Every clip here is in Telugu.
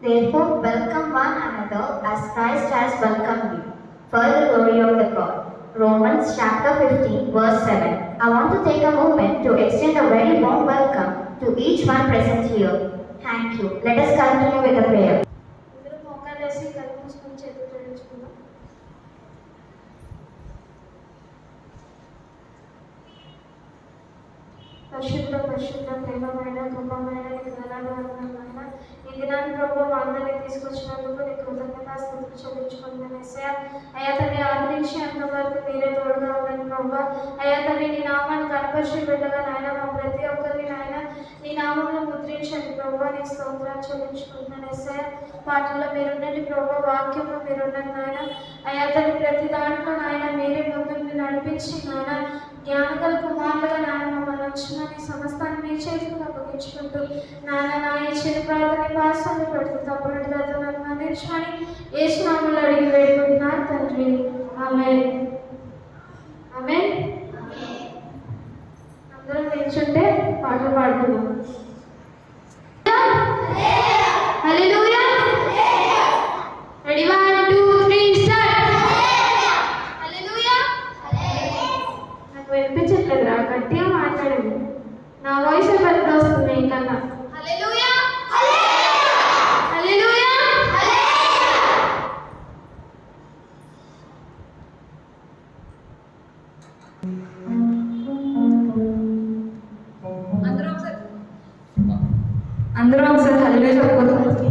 Therefore, welcome one another as Christ has welcomed you, for the glory of the God. Romans chapter 15, verse 7. I want to take a moment to extend a very warm welcome to each one present here. Thank you. Let us continue with the prayer. పరిశుద్ధ ప్రేమమైన కృపమైన వందనాలైన ఈ దినాన్ని ప్రభు మా అందరినీ తీసుకొచ్చినందుకు నీ కృతజ్ఞతాస్తుతులు చెల్లించుకుంటున్నాను యేసయ్యా. అయ్యా తండ్రి ఆదరించి అంతవరకు మీరే తోడుగా ఉండండి ప్రభు. అయ్యా తండ్రి నీ నామాన్ని కనపరిచి బిడ్డగా నాయన మా ప్రతి ఒక్కరిని నాయన నీ నామంలో ముద్రించండి ప్రభు. నీ స్తోత్రాలు చెల్లించుకుంటున్నాను యేసయ్యా. పాటల్లో మీరుండండి ప్రభు, వాక్యంలో మీరుండండి నాయన. అయ్యా తండ్రి ప్రతి దాంట్లో నాయన మీరే ముందుకు నడిపించి నాయన జ్ఞానగల కుమారులుగా నాయన మమ్మల్ని వచ్చిన నీ సమస్తాన్ని మీ చేతులకు అప్పగించుకుంటూ నాయన నా ఈ చిన్న ప్రార్థన భాషలు పెడుతూ తప్పునట్టుగా నన్ను అందించమని యేసు నామములో అడిగి వేడుకుంటున్నాను తండ్రి. ఆమేన్. ఆమేన్. అందరం నిల్చుంటే పాటలు పాడుతున్నాం. హల్లెలూయా. Ready 1 2 3 start. హల్లెలూయా. నాకు వినిపించట్లేదురా, గట్టిగా మాట్లాడండి. నా వాయిస్ పెద్ద వస్తుంది కన్నా. హల్లెలూయా. హల్లెలూయా. అందరూ ఒకసారి హల్లెలూయా చెప్పుకోవచ్చు.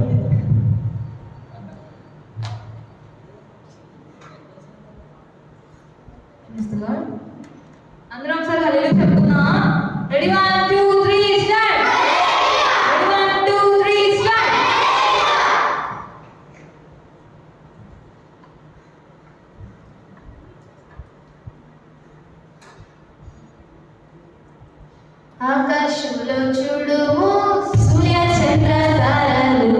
అందరూ ఒకసారి హల్లెలూయా చెప్తున్నా. Ready 1 2 3 start. Ready 1 2 3 start. ఆకాశంలో చూడుము సూర్య చంద్ర తారలు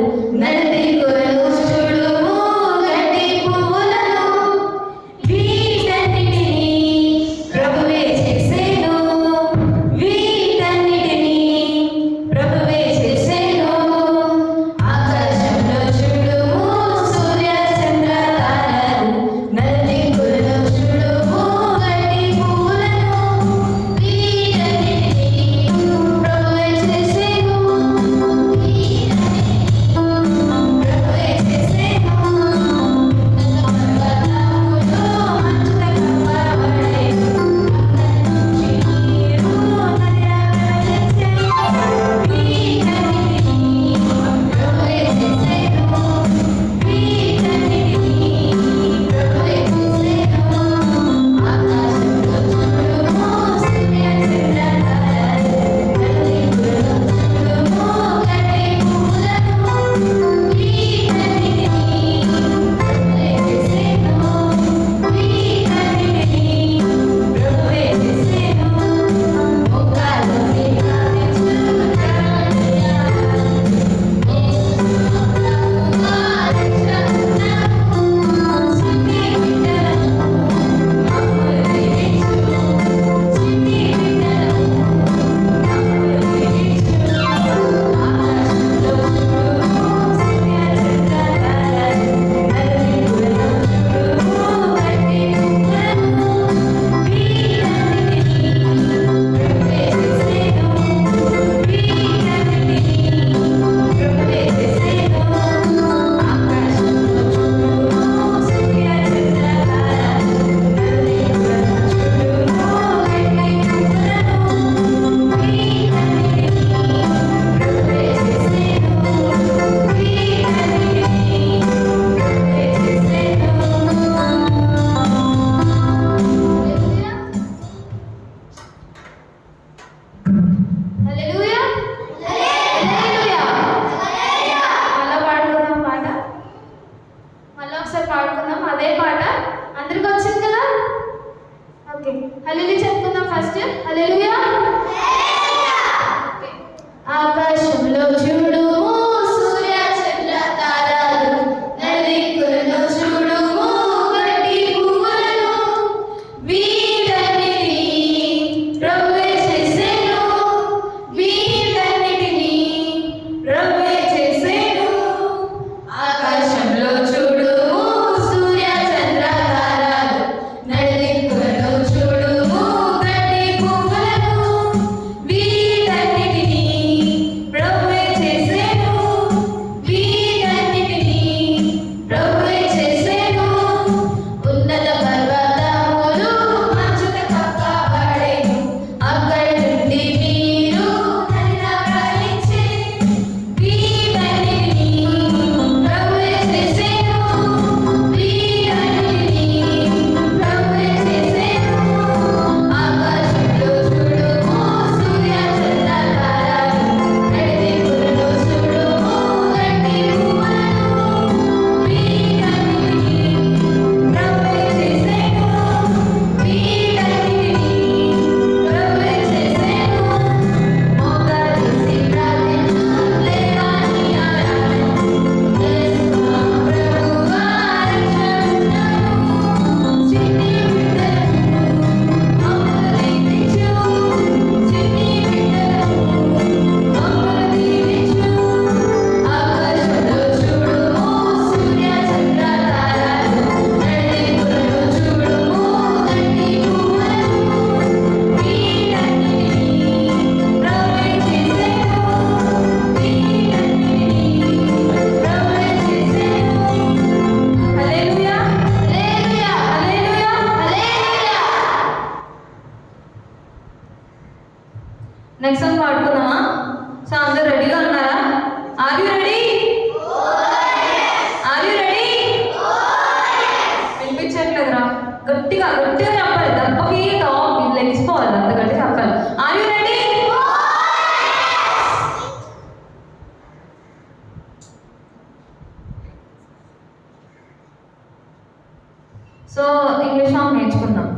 సో ఇంగ్లీష్ సాంగ్ నేర్చుకుందాం,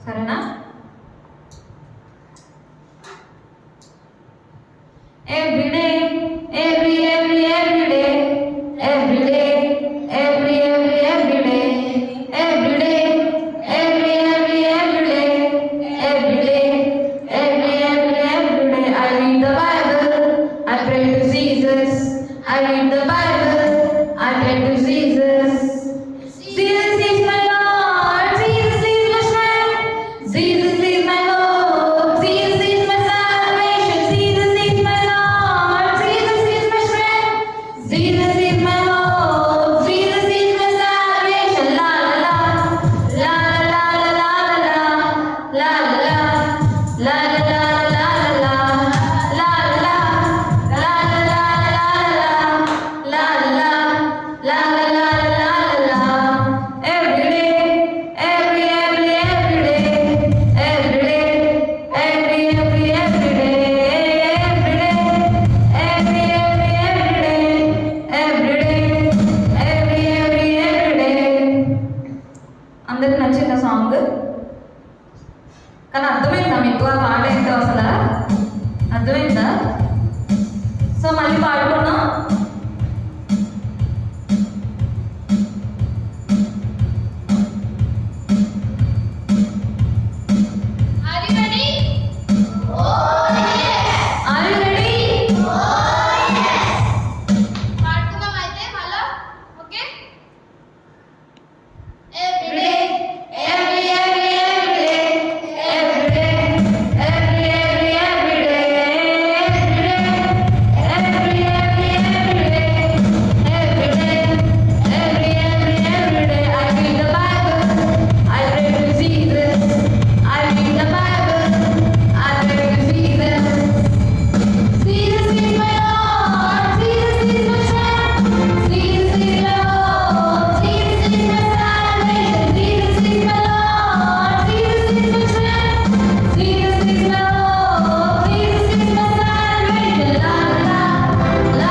సరేనా? Every day, every day, every day, every day, every day, every day, every day, every day, every day. I read the Bible, I pray to Jesus. I read the Bible, I pray to Jesus. Jesus is my Lord, Jesus is my strength, Jesus is my hope, Jesus is my salvation, Jesus is my Lord, Jesus is my strength, Jesus is my hope, Jesus is my salvation. La la la, la la la la la la la la la la la la la la la la. Every day, every day, every day, every day, every day, every day, every day, every day. అందరికి నచ్చిందా సాంగ్? కానీ అర్థమైందా మీకు ఆ పాట ఏంటో అసలు? అర్థమైందా? సో మళ్ళీ పాడుకున్నాం. Are you ready? Are you ready? పాడుకుందాం అయితే మళ్ళా. Okay? Every day, every day, every day, every day, every day, every day, every day, every day. I read the Bible, I pray to Jesus. I read the Bible, I pray to Jesus. Jesus is my Lord, Jesus is my strength, Jesus is my hope, Jesus is my salvation, Jesus is my Lord, Jesus is my strength, Jesus is my hope, Jesus is my salvation. La la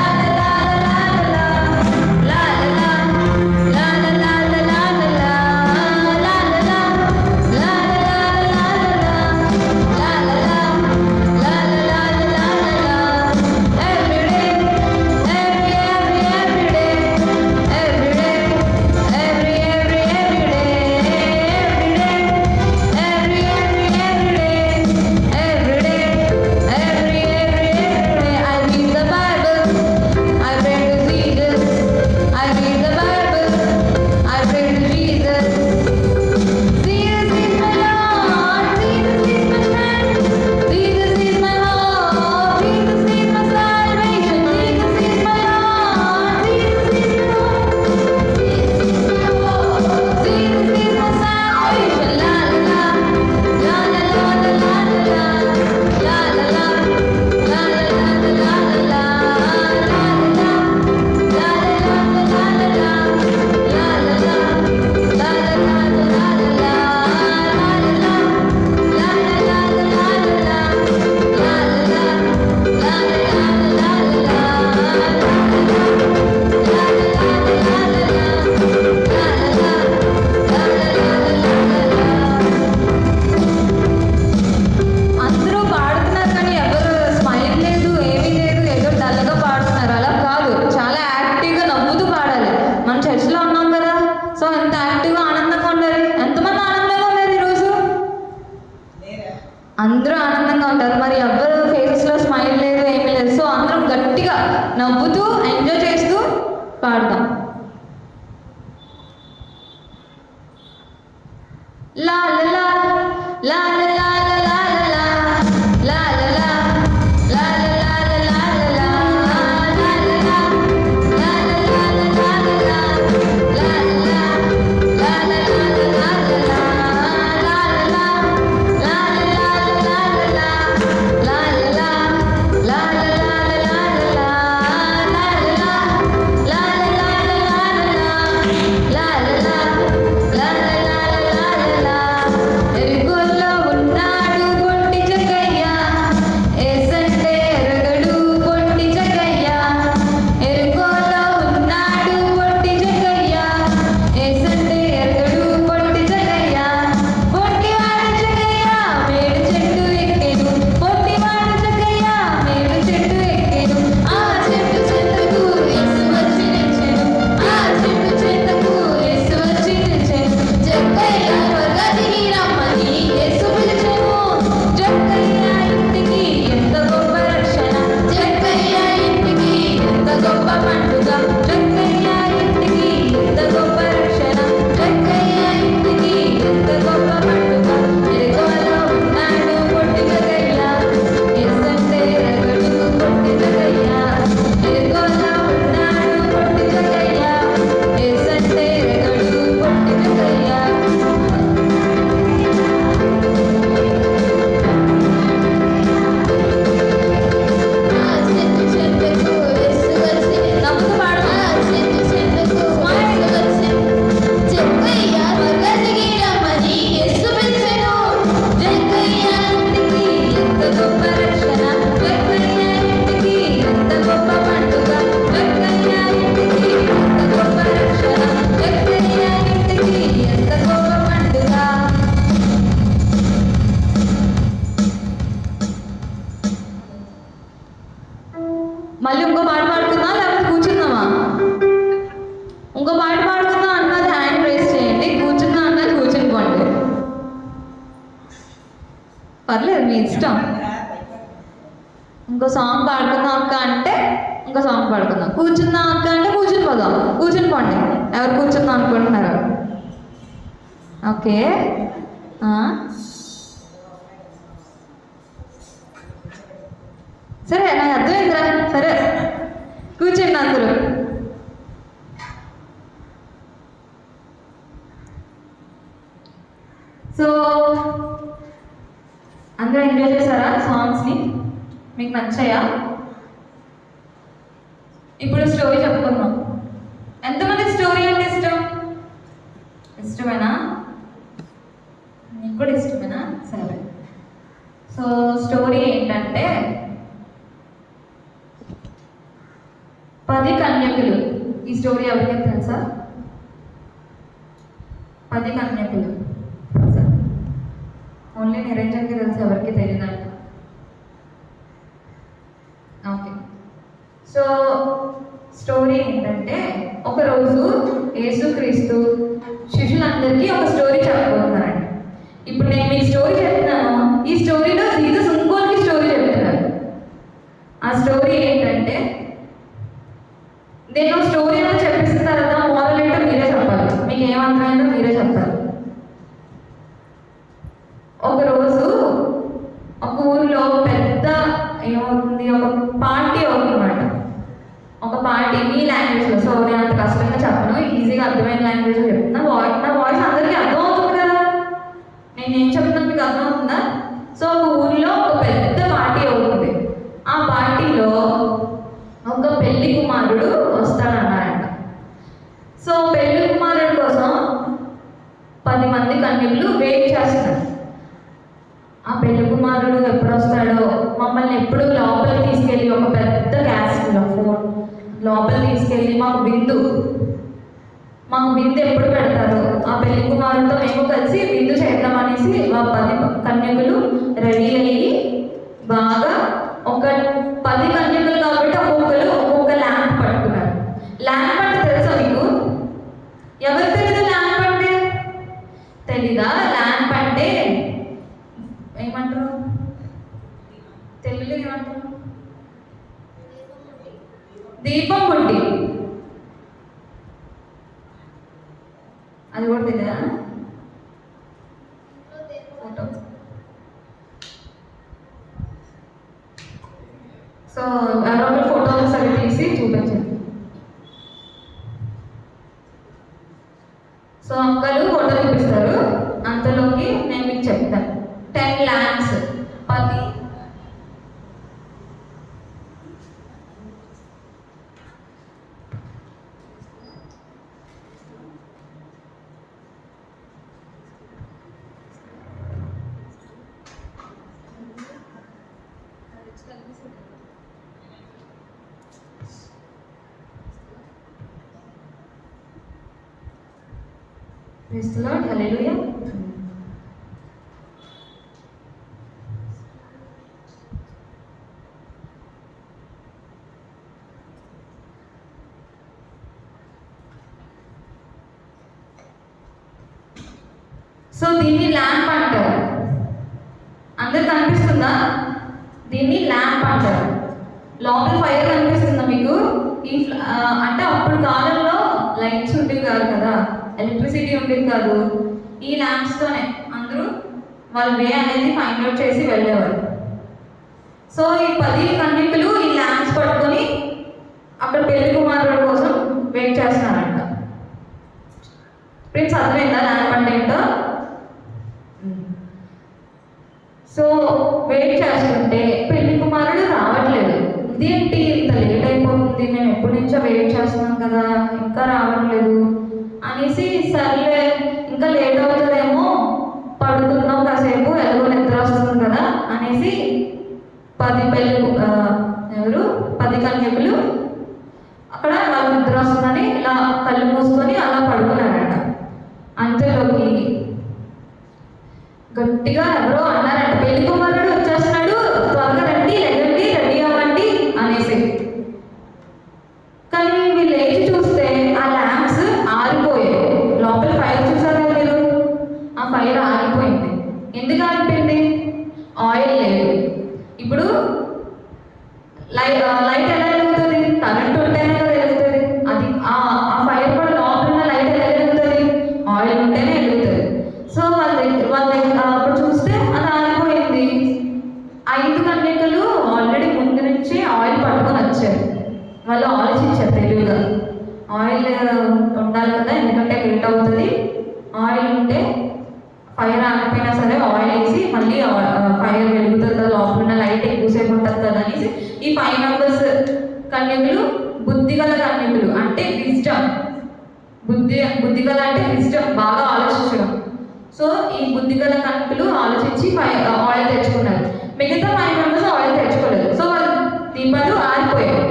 la la la la la la la la la la la అందరూ పాడుతున్నారు కానీ ఎవరు స్మైల్ లేదు, ఏమీ లేదు, ఏదో డల్గా పాడుతున్నారు. అలా కాదు, చాలా యాక్టివ్గా నవ్వుతూ పాడాలి. మన చర్చిలో ఉన్నాం కదా, సో ఎంత యాక్టివ్గా ఆనందంగా ఉండాలి. ఎంతమంది ఆనందంగా ఉన్నారు ఈరోజు? అందరూ ఆనందంగా ఉంటారు. మరి ఎవరు ఫేసెస్లో స్మైల్ లేదు, ఏమీ లేదు. సో అందరం గట్టిగా నవ్వుతూ ఎంజాయ్ చేస్తూ పాడదాం. లా లా లా లా లా లా లా లా లా లా లా la la la పండుగ జగ్గయ్య ఇంటికి ఎంత గొప్ప రక్షణ జగ్గయ్య ఇంటికి ఎంత గొప్ప పండుగ ఎరుకోలో ఉన్నాడు పొట్టి జగ్గయ్య ఎస్సంటే రగడు పొట్టి జగ్గయ్య ఎరుకోలో ఉన్నాడు పొట్టి జగ్గయ్య ఎస్సంటే రగడు పొట్టి జగ్గయ్య నవ్వుతూ పాడు జగ్గయ్య ఇంటికి ఎంత గొప్ప రక్షణ జగ్గయ్య ఇంటికి ఎంత గొప్ప పండుగ జగ్గయ్య ఇంటికి ఎంత గొప్ప రక్షణ జగ్గయ్య ఇంటికి ఎంత గొప్ప పండుగ మళ్ళీ ఇంకో పాట పాడుకుందాం లేకపోతే కూర్చుందామా ఇంకో పాట పాడుకుందాం అన్నది హ్యాండ్ రేస్ చేయండి కూర్చుందాం అన్నది కూర్చుని పోండి పర్లేదు మీ ఇష్టం ఇంకో సాంగ్ పాడుకుందాం అక్క అంటే ఇంకో సాంగ్ పాడుకుందాం కూర్చుందాం అక్క అంటే కూర్చుని పోదాం కూర్చుని పోండి ఎవరు కూర్చుందాం అనుకుంటున్నారు ఓకే సరే నాకు అర్థమైందిరా సరే కూర్చోండి అందరూ సో అందరూ ఎంజాయ్ చేశారా సాంగ్స్ని మీకు నచ్చాయా ఇప్పుడు స్టోరీ చెప్పుకుందాం ఎంతమంది స్టోరీ అంటే ఇష్టం ఇష్టమేనా నీకు కూడా ఇష్టమేనా సరే సో స్టోరీ ఏంటంటే 10 కన్యకులు ఈ స్టోరీ ఎవరికైనా తెలుసా 10 కన్యకులు ఓన్లీ నిరంజన్కి తెలుసు ఎవరికి తెలియదంట ఓకే సో స్టోరీ ఏంటంటే ఒకరోజు యేసుక్రీస్తు శిష్యులందరికీ ఒక స్టోరీ చెప్పబోతున్నారండి ఇప్పుడు నేను ఈ స్టోరీ చెప్తున్నాను ఈ స్టోరీలో జీసస్ ఇంకోరికి స్టోరీ చెప్తున్నారు ఆ స్టోరీ ఏంటంటే నేను స్టోరీ ఏమో చెప్పిస్తున్న తర్వాత మోరల్ ఏంటో మీరే చెప్పాలి మీకు ఏమర్థమైందో మీరే చెప్పాలి ఒకరోజు ఒక ఊరిలో పెద్ద ఏమవుతుంది ఒక పార్టీ అవుతుందన్నమాట ఒక పార్టీ మీ లాంగ్వేజ్లో సో నేను అంత కష్టంగా చెప్పను ఈజీగా అర్థమైన లాంగ్వేజ్లో చెప్తున్నా నా వాయిస్ అందరికీ అర్థమవుతుంది కదా నేను ఏం చెప్తున్నాను మీకు అర్థమవుతుందా సో ఒక ఊరిలో ఒక పెద్ద పార్టీ అవుతుంది ఆ పార్టీలో ఒక పెళ్లి కుమారుడు వస్తాడన్నారంట సో పెళ్లి కుమారుడు కోసం 10 మంది కన్యకులు వెయిట్ చేస్తున్నారు ఆ పెళ్లి కుమారుడు ఎప్పుడు వస్తాడో మమ్మల్ని ఎప్పుడు లోపలికి తీసుకెళ్ళి ఒక పెద్ద క్యాస్ట్లో ఫోన్ లోపలికి తీసుకెళ్ళి మాకు విందు ఎప్పుడు పెడతారు ఆ పెళ్లి కుమారుడితో మేము కలిసి విందు చేద్దామనేసి ఆ 10 కన్యకులు రెడీ అయ్యి బాగా ఒక 10 కన్యకులు కాబట్టి ఒక్కొక్క ల్యాంప్ పట్టుకున్నారు ల్యాంప్ అంటే తెలుసా మీకు ఎవరు తెలీదు ల్యాంప్ అంటే తెలీదా ల్యాంప్ అంటే ఏమంటారు తెలుగులో ఏమంటారు దీపం బుడ్డి అది కూడా తెలియదా ఫోటో సో ఎవరో ఒకరు ఫోటోలు సరి తీసి చూపించండి సో అంకలు ఫోటో చూపిస్తారు అంతలోకి నేను మీకు చెప్తాను 10 lamps 10 Praise the Lord, hallelujah. So దీన్ని ల్యాంప్ అంటారు. అందరు కనిపిస్తుందా? దీన్ని ల్యాంప్ అంటారు. లోపల ఫైర్ కనిపిస్తుందా మీకు? అంటే అప్పుడు కాలంలో లైట్స్ ఉండేవి కాదు కదా, ఎలక్ట్రిసిటీ ఉండేది కాదు. ఈ ల్యాంప్స్తోనే అందరూ వాళ్ళ వే అనేది ఫైండ్ అవుట్ చేసి వెళ్ళేవారు. సో ఈ 10 కన్యకలు ఈ ల్యాంప్స్ పట్టుకొని అక్కడ పెళ్లి కుమారుడు కోసం వెయిట్ చేస్తున్నారంట. ఫ్రెండ్స్ అర్థమైందా ల్యాంప్ అంటే ఏంటో? సో వెయిట్ చేస్తుంటే పెళ్లి కుమారుడు రావట్లేదు. ఇదేంటి ఇంత లేట్ అయిపోతుంది, మేము ఎప్పటి నుంచో వెయిట్ చేస్తున్నాం కదా, ఇంకా రావట్లేదు అనేసి సర్లే ఇంకా లేట్ అవుతుందేమో పడుకుందాం కాసేపు, ఎలాగో నిద్ర వస్తుంది కదా అనేసి 10 కన్యకులు అక్కడ వాళ్ళు నిద్ర వస్తుందని ఇలా కళ్ళు మూసుకొని అలా పడుకున్నారంట. అంతలోకి గట్టిగా ఎవరో అన్నారంట, పెళ్లి కుమారుడు వచ్చేస్తున్నాడు, త్వరగా రండి, లెగండి, రెడీ అవ్వండి అనేసి. కానీ వీళ్ళు లేచి చూస్తే ఆ ల్యాంప్స్ ఆరిపోయాయి. లోపల ఫైర్ చూసారా మీరు? ఆ ఫైర్ ఆరిపోయింది. ఎందుకు ఆరిపోయింది? ఆయిల్ లేదు. ఇప్పుడు లైట్ ఎలా వెలుగుతుంది? కరెంట్ ఉంటేనే కదా వెలుగుతుంది. అది ఆ ఫైర్ కూడా లోపల ఉన్న లైట్ ఎలా వెలుగుతుంది? ఆయిల్ ఉంటేనే వెలుగుతుంది. సో వాళ్ళ అప్పుడు చూస్తే అది ఆరిపోయింది. 5 కన్యకలు ఆల్రెడీ ముందు నుంచి ఆయిల్ పట్టుకొని వచ్చారు. వాళ్ళు ఆలోచించారు తెలివిగా, ఆయిల్ ఉండాలి కదా, ఎందుకంటే లేట్ అవుతుంది, ఆయిల్ ఉంటే ఫైర్ ఆగిపోయినా సరే ఆయిల్ వేసి మళ్ళీ ఫైర్ వెలుగుతుంది కదా, లోపల ఉన్న లైట్ ఎక్కువసేపు ఉంటుంది కదా అనేసి ఈ 5 మెంబర్స్ కన్యకులు బుద్ధిగల కన్యకులు, అంటే విజ్డమ్. బుద్ధిగల అంటే విజ్డమ్, బాగా ఆలోచించడం. సో ఈ బుద్ధిగల కన్యకులు ఆలోచించి ఆయిల్ తెచ్చుకున్నారు. మిగతా 5 మెంబర్స్ ఆయిల్ తెచ్చుకోలేదు. సో వాళ్ళ దీపాలు ఆరిపోయాయి.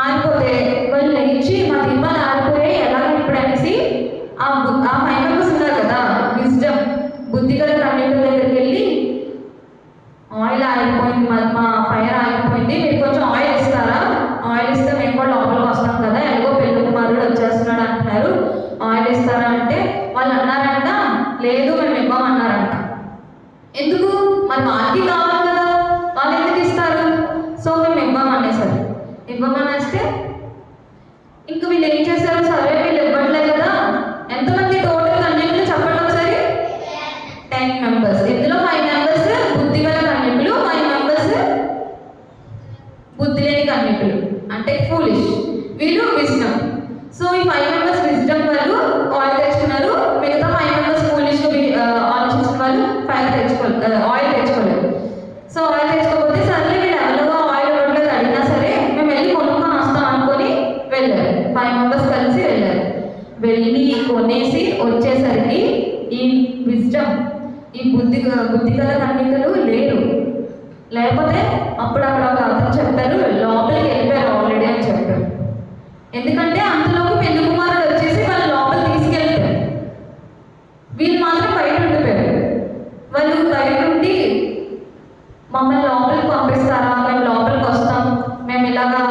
ఆరిపోతే వాళ్ళు లేచి మా దీపాలు ఆరిపోయాయి ఎలాగ ఇప్పుడు అనేసి ఆ 5 మెంబర్స్ ఉన్నారు కదా విజ్డమ్, బుద్ధిగల కన్యకుల దగ్గరికి వెళ్ళి, ఆయిల్ ఆగిపోయింది, మా ఫైర్ ఆగిపోయింది, మీరు కొంచెం ఆయిల్ ఇస్తారా? ఆయిల్ ఇస్తే మేము కూడా లోపలికి వస్తాం కదా, ఎలాగో పెళ్లి కుమారుడు వచ్చేస్తున్నాడు అంటున్నారు, ఆయిల్ ఇస్తారా అంటే వాళ్ళు అన్నారంట, లేదు మేము ఇవ్వమన్నారంట. ఎందుకు? మరి వాళ్ళకి కావాలి కదా, వాళ్ళు ఎందుకు ఇస్తారు? సో మేము ఇవ్వమనేసారు. ఇవ్వమనేస్తే ఇంక వీళ్ళు ఏం చేశారు, సరే వీళ్ళు ఇవ్వట్లేదు కదా, ఎంతమంది టోటల్ కన్యకులు చెప్పండి ఒకసారి? 10 మెంబర్స్. ఇందులో 5 మెంబర్స్ బుద్ధిగల కన్యకులు, 5 మెంబర్స్ బుద్ధి లేని కన్యకులు, అంటే ఫూలిష్. వీళ్ళు విజ్డమ్. సో ఈ 5 మెంబర్స్ విజ్డమ్ వాళ్ళు ఆయిల్ తెచ్చుకున్నారు, మిగతా 5 మెంబర్స్ ఫూలిష్ ఆలోచించిన వాళ్ళు ఆయిల్ తెచ్చుకోలేదు. సో ఆయిల్ తెచ్చుకోకపోతే సర్లే వీళ్ళు ఎవరిలో ఆయిల్ ఇవ్వట్లేదు అడిగినా సరే మేము వెళ్ళి కొనుక్కొని వస్తాం అనుకొని వెళ్ళారు. 5 మెంబర్స్ కలిసి వెళ్ళారు. వెళ్ళి కొనేసి వచ్చేసరికి ఈ విజ్డమ్, ఈ బుద్ధిగల కన్యకలు లేరు. లేకపోతే అప్పుడు అక్కడ ఒక అతను చెప్పారు, లోపలికి వెళ్ళిపోయారు ఆల్రెడీ అని చెప్పారు. ఎందుకంటే అంతలోకి పెళ్లి కుమారుడు వచ్చేసి వాళ్ళు లోపల తీసుకెళ్ళిపోయారు. వీళ్ళు మాత్రం బయట ఉండిపోయారు. వాళ్ళు బయట ఉండి మమ్మల్ని లోపలికి పంపిస్తారా, మేము లోపలికి వస్తాం, మేము ఇలాగా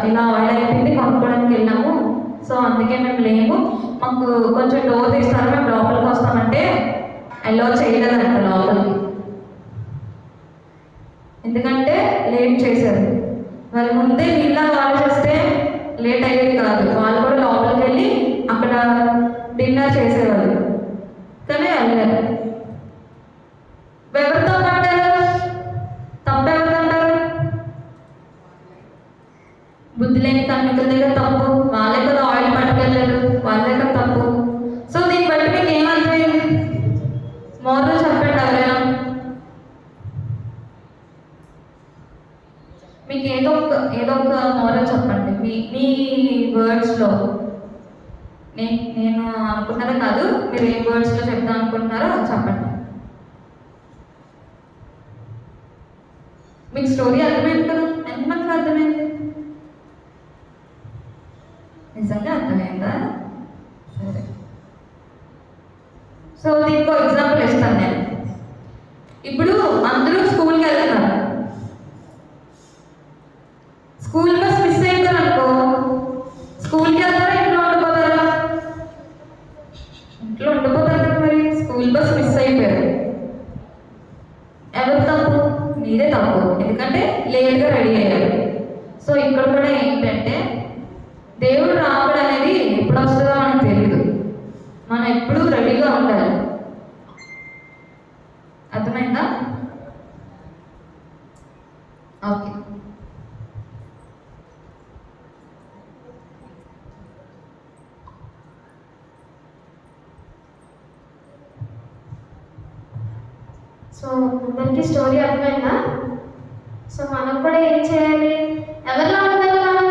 ఇలా ఆయిల్ అయిపోయింది కొనుక్కోవడానికి వెళ్ళాము, సో అందుకే మేము లేము, మాకు కొంచెం డోర్ తీస్తారా, మేము లోపలికి వస్తామంటే అలో చేయలేదంట లోపలికి. ఎందుకంటే లేట్ చేశారు. వాళ్ళు ముందే వీళ్ళ వాళ్ళు చేస్తే లేట్ అయ్యేది కాదు, వాళ్ళు కూడా లోపలికి వెళ్ళి అక్కడ డిన్నర్ చేసేవాళ్ళు. కానీ వెళ్ళారు. ఎవరితో పడ్డారు? తప్పు ఎవరిదంటారు? బుద్ధి లేని కన్యకుల దగ్గర తప్పు. వాళ్ళే కదా ఆయిల్ పట్టుకెళ్ళారు, వాళ్ళే కదా తప్పు. సో దీన్ని బట్టి మీకు ఏమర్థమైంది? మోరల్ చెప్పండి ఎవరైనా. మీకు ఏదో ఒక మోరల్ చెప్పండి మీ వర్డ్స్లో. నేను అనుకున్నది కాదు, మీరు ఏ వర్డ్స్లో చెప్తాను అనుకుంటున్నారో చెప్పండి. మీకు స్టోరీ అర్థమైంది కదా? ఎంతమందికి అర్థమైంది? నిజంగా అర్థమైందా? సరే. సో దీనికి ఎగ్జాంపుల్ ఇస్తాను నేను. ఇప్పుడు అందరూ స్కూల్కి వెళ్తున్నారు. స్కూల్ బస్ మిస్ అయిపోతారు అనుకో, స్కూల్కి వెళ్తారా ఇంట్లో ఉండిపోతారా? ఇంట్లో ఉండిపోతారు కదా. మరి స్కూల్ బస్ మిస్ అయిపోయారు, ఎవరు తప్పు? మీదే తప్పు, ఎందుకంటే లేట్గా రెడీ అయ్యారు. సో ఇక్కడ కూడా ఏంటంటే దేవుడు రాకడ అనేది ఎప్పుడు వస్తుందో మనకు తెలియదు. మనం ఎప్పుడూ రెడీగా ఉండాలి. అర్థమైందా? ఓకే. సో అందరికీ స్టోరీ అర్థమైందా? సో మనం కూడా ఏం చేయాలి? ఎవరిలా ఉండాలి మనం?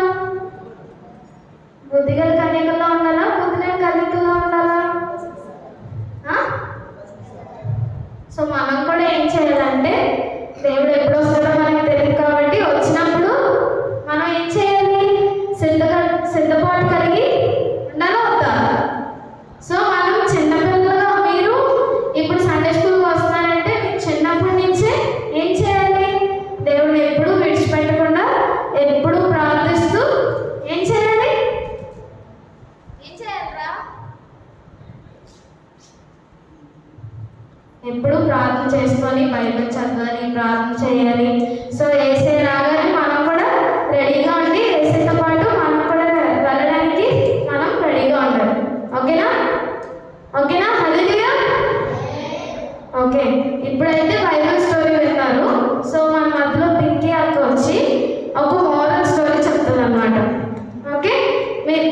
బుద్ధిగల కన్యకల్లో ఉండాలా, బుద్ధి లేని కన్యకల్లో ఉండాలా? సో మనం కూడా ఏం చేయాలంటే, దేవుడు ఎప్పుడు వస్తాడో మనకి తెలియదు కాబట్టి వచ్చినప్పుడు మనం ఏం చేయాలి? సిద్ధపాటు కలిగి ఉండాలా వద్దా? సో మనం చిన్నపిల్లలుగా, మీరు ఇప్పుడు సండే స్కూల్కి వస్తున్నారంటే మీకు చిన్నప్పటి నుంచే ఏం చేయాలి? దేవుడు ఎప్పుడూ విడిచిపెట్టకుండా ఎప్పుడూ ప్రార్థిస్తూ ఏం చేయాలి? ఏం చేయాలరా? ఎప్పుడు ప్రార్థన చేసుకొని బైబిల్ చదవాలి, ప్రార్థన చేయాలి. సో ఏసే రాగానే మనం కూడా రెడీగా ఉండి ఏసైతో పాటు మనం కూడా వెళ్ళడానికి మనం రెడీగా ఉండాలి. ఓకేనా? ఓకేనా? హల్లెలూయా. ఓకే, ఇప్పుడైతే బైబిల్ స్టోరీ విన్నారు. సో మన మధ్యలో పింకీ అక్క వచ్చి ఒక మోరల్ స్టోరీ చెప్తుంది అన్నమాట. ఓకే, మీరు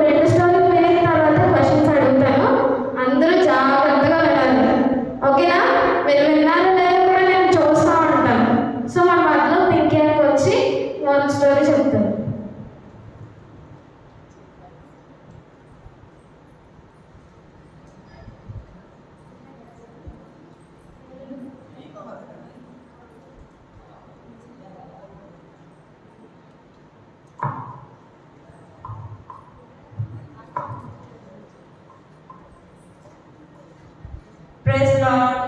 రెండు స్టోరీలు వినిన తర్వాత క్వశ్చన్స్ అడుగుతాను. అందరూ జాగ్రత్తగా వినాలి. ఓకేనా? మీరు విన్నారో లేదో కూడా నేను చూస్తూ ఉంటాను. సో మన మధ్యలో పింకీ అక్క వచ్చి మోరల్ స్టోరీ చెప్తాను. Praise Lord.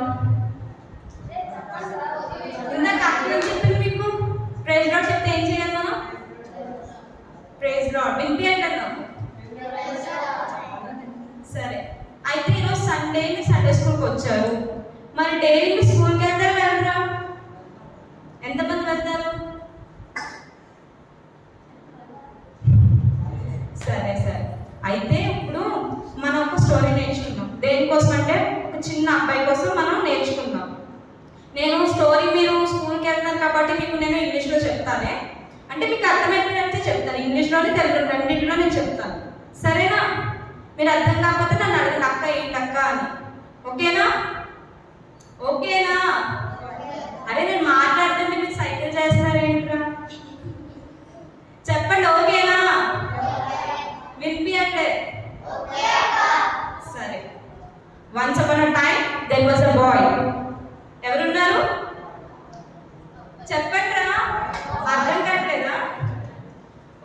ఇందాక అక్కడ చెప్పింది మీకు ప్రైజ్ లార్డ్ చెప్తే ఏం చేయాలి మనం? ప్రైజ్ లార్డ్ వినిపించండి అన్నాం. సరే, అయితే ఈరోజు సండే మీరు సండే స్కూల్కి వచ్చారు. మరి డైలీ మీ స్కూల్కి వెళ్తారా వెళ్ళరా? ఎంతమంది వెళ్తారు? సరే సరే, అయితే ఇప్పుడు మనం ఒక స్టోరీ నేర్చుకున్నాం. దేనికోసం అంటే ఒక చిన్న అబ్బాయి కోసం మనం నేర్చుకున్నాం. నేను స్టోరీ, మీరు స్కూల్కి వెళ్తాను కాబట్టి మీకు నేను ఇంగ్లీష్లో చెప్తానే, అంటే మీకు అర్థమైపోయినట్టే చెప్తాను. ఇంగ్లీష్లోనే తెలుగు రెండింటిలో నేను చెప్తాను. సరేనా? మీరు అర్థం కాకపోతే నన్ను అడగండి, అక్క ఏంటక్క అని. ఓకేనా? ఓకేనా? అరే నేను మాట్లాడుతుంటే మీరు సైకిల్ చేస్తారు ఏంట్రా? చెప్పండి ఓకేనా? వినిపించట్లే? సరే. Once upon a time there was a boy. ఎవరున్నారు? చెప్పండి రా, అర్థం కావట్లేదా?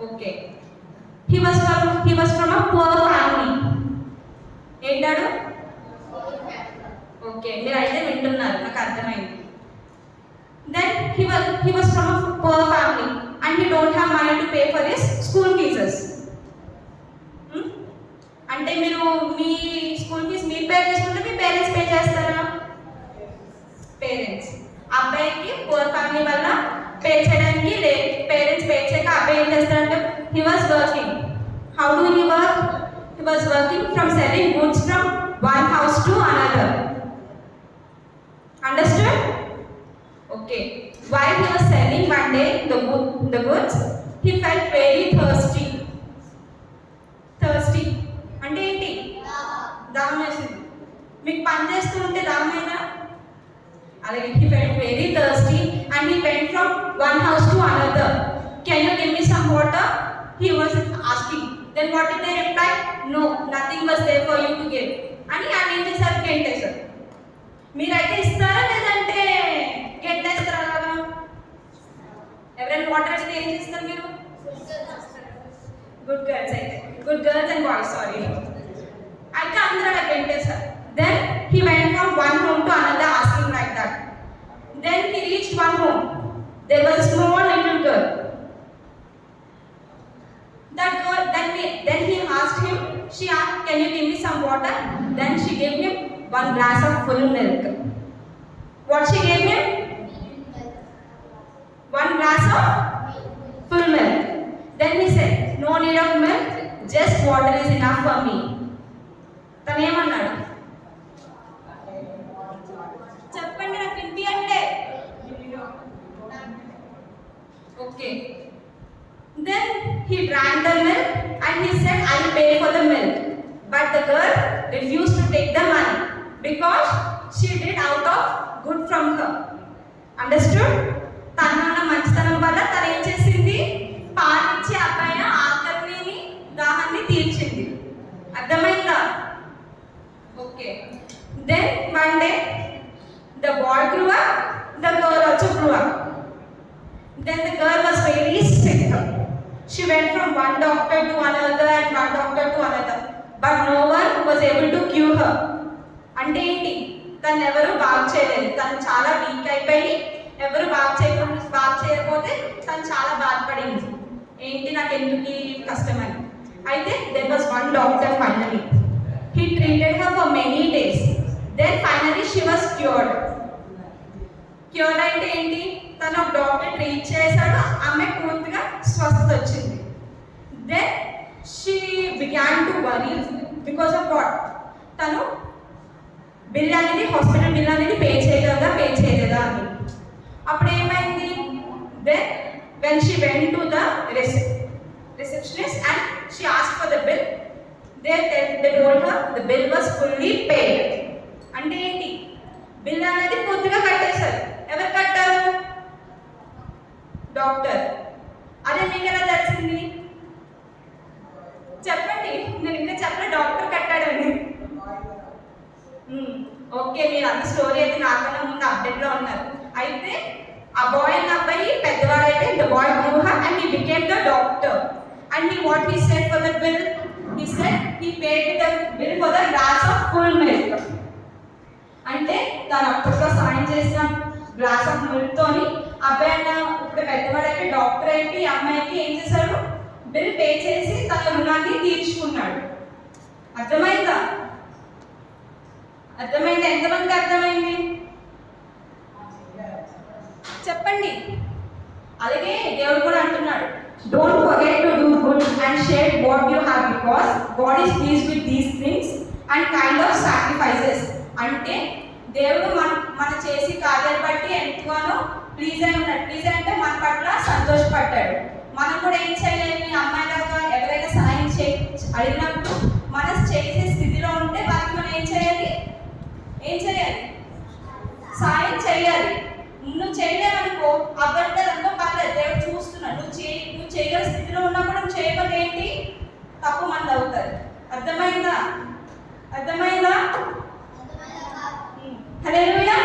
Okay. He was from a poor family. ఏంటాడు? ఓకే, మీరు అయితే వింటున్నారు, నాకు అర్థమైంది. Then he was from a poor family and he don't have money to pay for his school fees. అంటే మీరు మీ స్కూల్ ఫీజు మీరు పే చేసుకుంటే మీ పేరెంట్స్ పే చేస్తారా? పేరెంట్స్. అబ్బాయికి పూర్ ఫ్యామిలీ వల్ల పే చేయడానికి పేరెంట్స్ పే చేయక అబ్బాయి ఏం చేస్తారంటే he was working. How do he work? He was working from selling goods from one house to another. Understood? Okay. While he was selling one day the goods, he felt very thirsty. Thirsty అంటే ఏంటి? దాహం వేసింది. మీకు పని చేస్తూ ఉంటే దాహమైనా? అలాగే he felt very thirsty and he went from one house to another. Can you give me some water? He was asking. Then what did they reply? No, nothing was there for you to give. అని ఆయన ఏం చేశారు? గెంటేశారు. మీరైతే ఇస్తారా లేదంటే గెంటేస్తారా? అలాగా ఎవరైనా వాటర్ అయితే ఏం చేస్తారు మీరు? గుడ్ గర్ల్స్ అయితే, good girls and boys, sorry. అయితే అందరూ అలా గెంటేశారు. Then he went from one home to another asking like that. Then he reached one home. There was a small little girl. That girl, then he asked him, she asked, can you give me some water? Then she gave him one glass of full milk. What she gave him? One glass of full milk. Then he said, need of milk, just water is enough for me. తను ఏమన్నాడు చెప్పండి నాకు వినిపి అంటే okay then he drank the milk and he said I'll pay for the milk, but the girl refused to take the money because she did out of good from her. Understood? తనన్న మంచితనం వల్ల తను ఏం చేసింది పాలిచ్చి అబ్బాయి ఆకలిని దాహాన్ని తీర్చింది. అర్థమైందా? Okay then one day the boy grew up, the girl also grew up. Then the girl was very sick. She went from one doctor to another and one doctor to another, but no one was able to cure her. అంటే ఏంటి తను ఎవరు బాగు చేయలేదు, తను చాలా వీక్ అయిపోయి ఎవరు బాగు చేయకపోతే తను చాలా బాధపడింది. ఏంటి నాకు ఎందుకు ఈ కష్టం అని. అయితే there was one doctor finally. He treated her for many days. Then finally she was cured. Cure అంటే ఏంటి తను ఒక డాక్టర్ ట్రీట్ చేశాడు, ఆమె పూర్తిగా స్వస్థత వచ్చింది. Then she began to worry because of what తను బిల్ అనేది హాస్పిటల్ బిల్ అనేది పే చేయలేదా అని. అప్పుడు ఏమైంది then when she went to the receptionist and she asked for the bill, they told her the bill was fully paid. అంటే ఏంటి బిల్ అనేది పూర్తిగా కట్టేశారు. ఎవరు కట్టారు? డాక్టర్. అదే మీకు ఎలా తెలిసింది చెప్పండి. నేను ఇంకా చెప్పలే డాక్టర్ కట్టాడని. ఓకే మీరు అంత స్టోరీ అయితే నాకన్నా ముందు అప్డేట్లో ఉన్నారు. అయితే ఆ బాయ్ అండ్ అబ్బాయి పెద్దవాడైతే the boy grew up and he became the doctor and what he said for the bill, he said he paid the bill for the glass of full milk. అంటే తను అప్పట్లో సాయం చేసిన గ్లాస్ ఆఫ్ మిల్క్ తోని అబ్బాయి అన్న ఇప్పుడు పెద్దవాడైతే డాక్టర్ అయితే ఈ అమ్మాయికి ఏం చేశాడు బిల్ పే చేసి తన రుణాన్ని తీర్చుకున్నాడు. అర్థమైందా? అర్థమైంది? ఎంతమందికి అర్థమైంది చెప్పండి. అలాగే దేవుడు కూడా అంటున్నాడు don't forget to do good and share what you have because God is pleased with these things and kind of sacrifices. అంటే దేవుడు మన చేసి కార్యాలు బట్టి ఎంతగానో ప్లీజ్ అయి ఉన్నాడు. ప్లీజ్ అంటే మన పట్ల సంతోషపడ్డాడు. మనం కూడా ఏం చేయాలి? అమ్మాయిలాగా ఎవరైనా సాయం అడిగినప్పుడు మనం చేసే స్థితిలో ఉంటే వాళ్ళకి మనం ఏం చేయాలి? సాయం చేయాలి. నువ్వు చేయలేవనుకో అబద్ధాలనుకో పర్లేదు, దేవుడు చూస్తున్నాడు. నువ్వు చేయగల స్థితిలో ఉన్నప్పుడు నువ్వు చేయకపోతే ఏంటి తప్పు మంది అవుతారు. అర్థమైందా? హల్లెలూయా.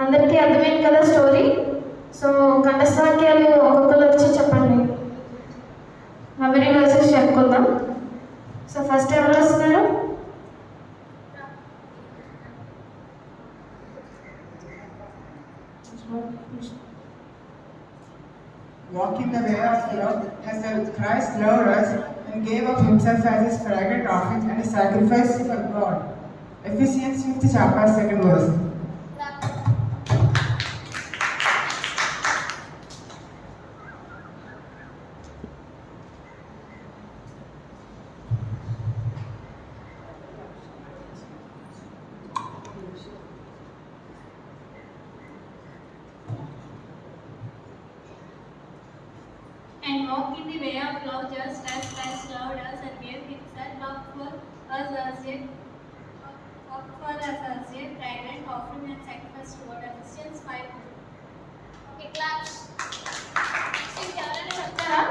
అందరికీ అర్థమైంది కదా స్టోరీ? సో కంఠస్థవాక్యాలు ఒక్కొక్కరు వచ్చి చెప్పండి. మెమరీ వర్సెస్ చెప్పుకుందాం. సో ఫస్ట్ ఎవరు వస్తున్నారు? Walk in the way of love as Christ loved us and gave up himself as his fragrant offering and a sacrifice for God. Ephesians 5th chapter 2nd verse. And walk in the way of love just as Christ loved us and gave himself up for us as a fragrant offering and sacrifice to God. Ephesians 5. Okay, claps. ఎవరైనా చెప్తారా?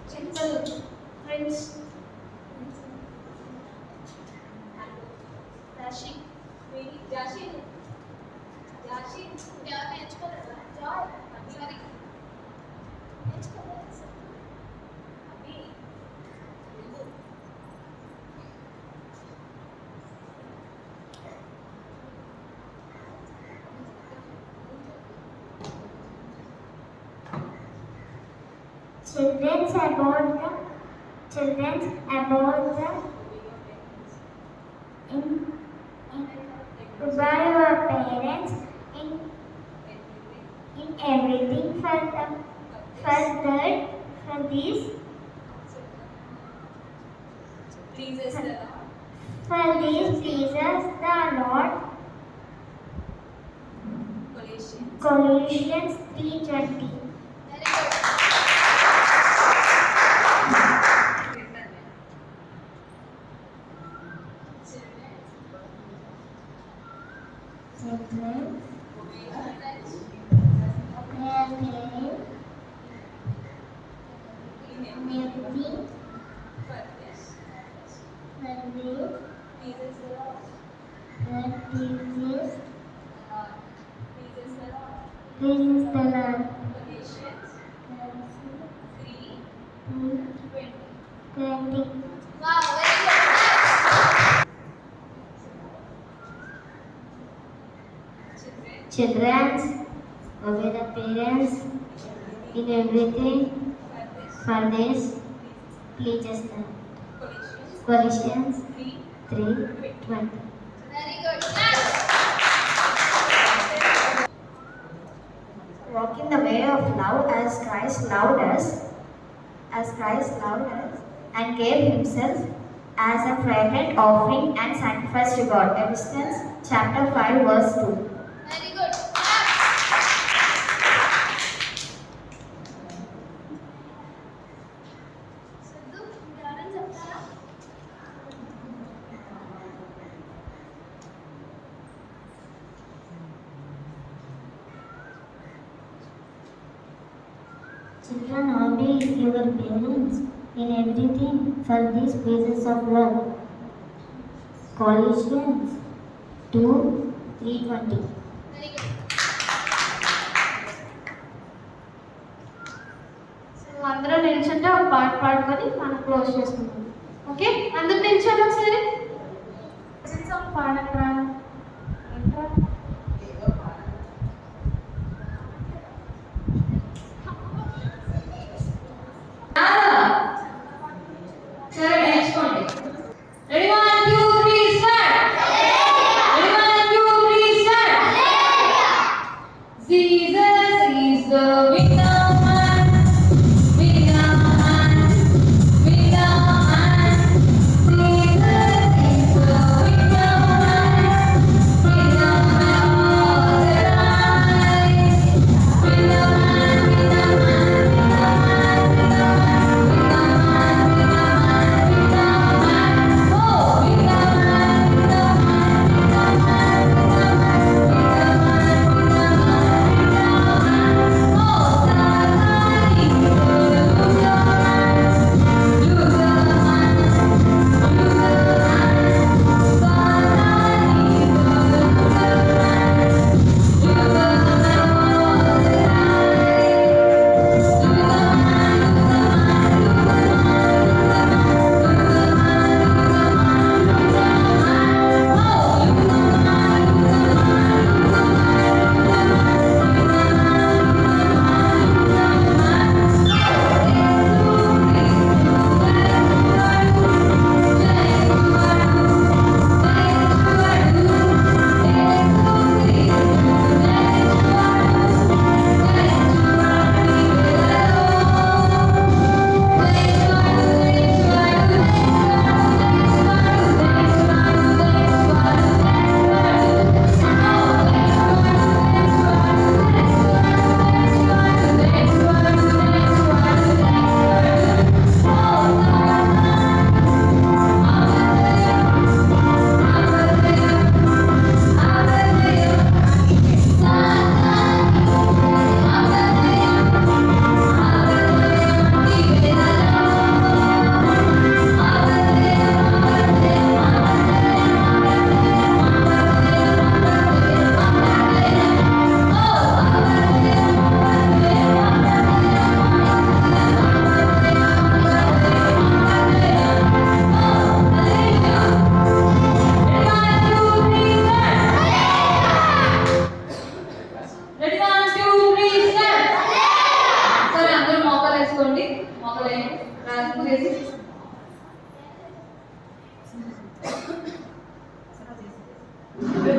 చిన్నపిల్లలు ఫ్రెండ్స్ జాషి ఎవరు నేర్చుకోలేదా? Joy sorry Children's about the Obey your parents in everything for this Pleases the Lord. for this pleases the Lord. Colossians. Colossians 3:20. Very good. Children, everything For this. pleases Pleases the Lord. pleases Pleases the Lord. the Lord. Colossians 3:20. 20. Wow, very good. Children. Children, obey the parents in everything, For this. for this pleases them. Colossians Colossians 3:20. 3:20. Very good. Next. Walk in the way of love as Christ loved us, and gave himself as a fragrant offering and sacrifice to God. Ephesians chapter 5 verse 2. Very good. Siddhu ఎవరైనా చెప్తారా? Children, obey your parents in everything, for these pleases of love. Colossians 2:3:20. Very good. So అందరూ నిల్చుంటే ఒక పాట పాడుకొని మనం క్లోజ్ చేసుకుందాం. ఓకే, అందరూ నిల్చోండి ఒకసారి. సాంగ్ పాడకరా. సరే నేర్చుకోండి. Ready, 1, 2, 3, start. Ready, 1, 2, 3, start. Jesus is the winner man. Winner man. Winner man. Jesus is the winner man.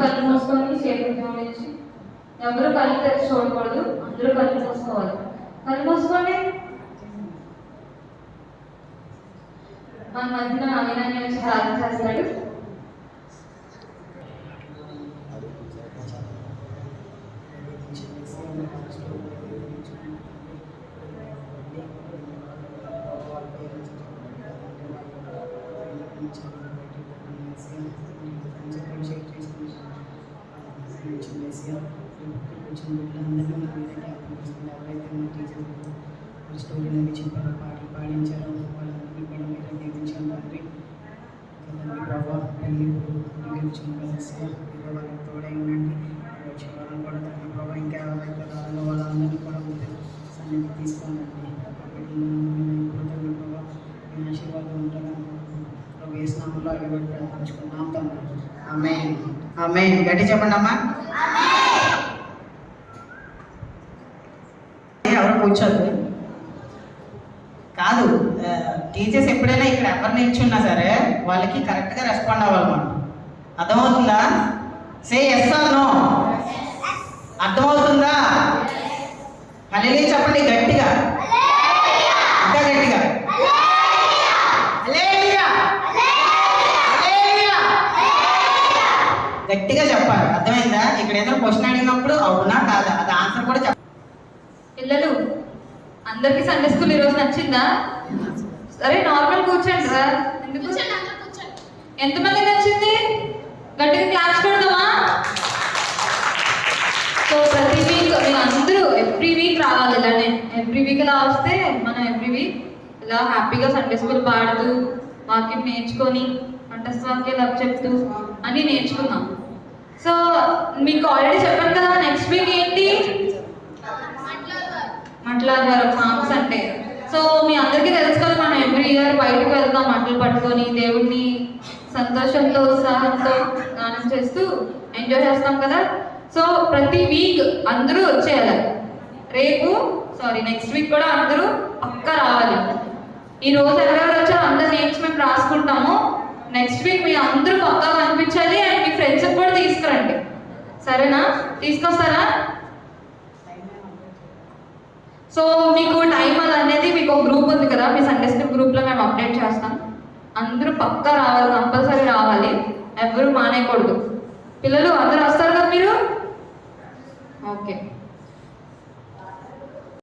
కళ్ళు మూసుకొని చేతులు జోడించి, ఎవరు కళ్ళు తెరిచి చూడకూడదు, అందరూ కళ్ళు మూసుకోవాలి. కళ్ళు మూసుకోండి. మన మధ్యన అవినాన్ని వచ్చి ప్రార్థన చేస్తాడు. స్టోరీలు చెప్పారో పాటలు పాడించారో వాళ్ళందరినీ కూడా మీరు దీవించాను తండ్రి. కదండి ప్రభావ పెళ్ళి గెలిచిన వాళ్ళకి తోడై ఉండండి. వచ్చే వాళ్ళని కూడా తండ్రి ప్రభావ ఇంకా ఎవరైతే రావాలో వాళ్ళందరినీ కూడా మీరు సన్నిధి తీసుకోండి. ఇప్పుడు తండ్రి ప్రభావ మీ ఆశీర్వాదం ఉంటారని ప్రభు యేసునామములో అడిగి ప్రార్థించుకున్నాం తండ్రి. ఆమేన్. ఆమేన్. గట్టి చెప్పండి అమ్మా. ఎవరు కూర్చోద్దు కాదు. టీచర్స్ ఎప్పుడైనా ఇక్కడ ఎవరు నిల్చున్నా సరే వాళ్ళకి కరెక్ట్గా రెస్పాండ్ అవ్వాలి మనం. అర్థమవుతుందా? Say yes or no. అర్థమవుతుందా? హల్లెలూయా చెప్పండి గట్టిగా, ఇంకా గట్టిగా. హల్లెలూయా, హల్లెలూయా. గట్టిగా చెప్పాలి. అర్థమైందా? ఇక్కడ ఏదైనా క్వశ్చన్ అడిగినప్పుడు అవునా కాదా అది ఆన్సర్ కూడా చెప్పాలి. పిల్లలు అందరికి సండే స్కూల్ ఈరోజు నచ్చిందా? సరే నార్మల్ కూర్చోండి రా. ఎందుకు ఎంతమంది నచ్చింది? గట్టిగా క్లాప్స్ పెడదామా? సో ప్రతి వీక్ మీరు అందరూ ఎవ్రీ వీక్ రావాలి. ఇలానే ఎవ్రీ వీక్ ఇలా వస్తే మనం ఎవ్రీ వీక్ ఇలా హ్యాపీగా సండే స్కూల్ పాడుతూ వాక్యం నేర్చుకొని కంఠస్థవాక్యాలు చెప్తూ అన్నీ నేర్చుకుందాం. సో మీకు ఆల్రెడీ చెప్పాను కదా, నెక్స్ట్ వీక్ ఏంటి? మట్లాధారం సాంగ్స్ అంటే. సో మీ అందరికీ తెలుసు కదా, మనం ఎవ్రీ ఇయర్ బయటకు వెళ్తాం మంటలు పట్టుకొని దేవుడిని సంతోషంతో ఉత్సాహంతో గానం చేస్తూ ఎంజాయ్ చేస్తాం కదా. సో ప్రతి వీక్ అందరూ వచ్చేయాలి. నెక్స్ట్ వీక్ కూడా అందరూ పక్కా రావాలి. ఈ రోజు ఎవరెవరు వచ్చారో అందరు నేమ్స్ మేము రాసుకుంటాము. నెక్స్ట్ వీక్ మీ అందరూ పక్కా కనిపించాలి. అండ్ మీ ఫ్రెండ్స్ కూడా తీసుకురండి. సరేనా? తీసుకొస్తారా? సో మీకు టైం అనేది మీకు ఒక గ్రూప్ ఉంది కదా, మీ సండే స్కూల్ గ్రూప్లో మేము అప్డేట్ చేస్తాం. అందరూ పక్కా రావాలి, కంపల్సరీ రావాలి, ఎవరు మానేయకూడదు. పిల్లలు అందరూ వస్తారు కదా మీరు? ఓకే.